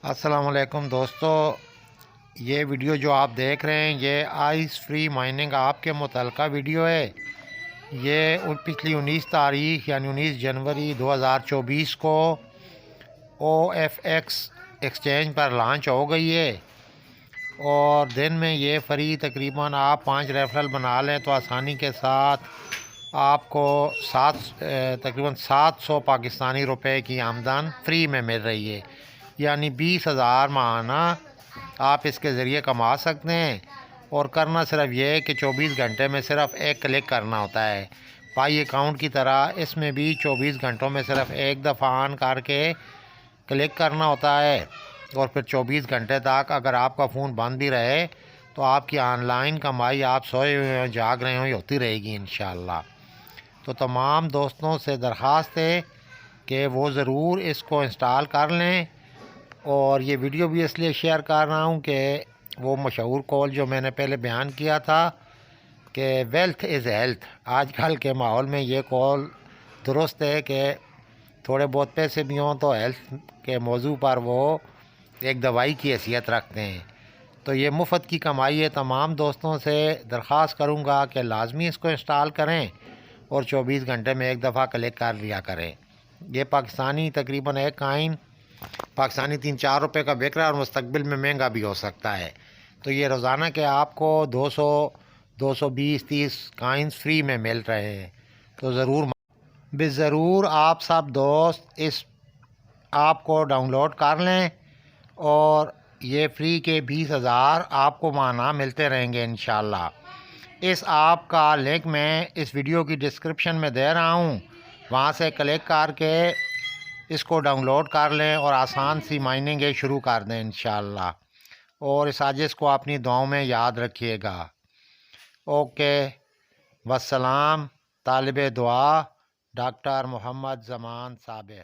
السلام علیکم دوستو، یہ ویڈیو جو آپ دیکھ رہے ہیں یہ آئس فری مائننگ آپ کے متعلقہ ویڈیو ہے۔ یہ پچھلی 19 تاریخ یعنی 19 جنوری 2024 کو OFX ایکسچینج پر لانچ ہو گئی ہے، اور دن میں یہ فری تقریباً آپ 5 ریفرل بنا لیں تو آسانی کے ساتھ آپ کو تقریباً 700 پاکستانی روپے کی آمدن فری میں مل رہی ہے، یعنی 20,000 ماہانہ آپ اس کے ذریعے کما سکتے ہیں۔ اور کرنا صرف یہ ہے کہ 24 گھنٹے میں صرف ایک کلک کرنا ہوتا ہے۔ پائی اکاؤنٹ کی طرح اس میں بھی 24 گھنٹوں میں صرف ایک دفعہ آن کر کے کلک کرنا ہوتا ہے، اور پھر 24 گھنٹے تک اگر آپ کا فون بند بھی رہے تو آپ کی آن لائن کمائی آپ سوئے ہوئے ہوں جاگ رہے ہوں ہوتی رہے گی انشاءاللہ۔ تو تمام دوستوں سے درخواست ہے کہ وہ ضرور اس کو انسٹال کر لیں، اور یہ ویڈیو بھی اس لیے شیئر کر رہا ہوں کہ وہ مشہور قول جو میں نے پہلے بیان کیا تھا کہ ویلتھ از ہیلتھ، آج کل کے ماحول میں یہ قول درست ہے کہ تھوڑے بہت پیسے بھی ہوں تو ہیلتھ کے موضوع پر وہ ایک دوائی کی حیثیت رکھتے ہیں۔ تو یہ مفت کی کمائی ہے۔ تمام دوستوں سے درخواست کروں گا کہ لازمی اس کو انسٹال کریں اور 24 گھنٹے میں ایک دفعہ کلک کر لیا کریں۔ یہ پاکستانی تقریباً ایک کائن پاکستانی 3-4 روپے کا بک رہا ہے، اور مستقبل میں مہنگا بھی ہو سکتا ہے۔ تو یہ روزانہ کے آپ کو 220-30 کائنز فری میں مل رہے ہیں، تو ضرور آپ سب دوست اس آپ کو ڈاؤن لوڈ کر لیں، اور یہ فری کے 20,000 آپ کو ماہانہ ملتے رہیں گے انشاءاللہ۔ اس آپ کا لنک میں اس ویڈیو کی ڈسکرپشن میں دے رہا ہوں، وہاں سے کلک کر کے اس کو ڈاؤن لوڈ کر لیں اور آسان سی مائننگ شروع کر دیں انشاءاللہ، اور اس سازش کو اپنی دعاؤں میں یاد رکھیے گا۔ اوکے، والسلام، طالب دعا ڈاکٹر محمد زمان صابر۔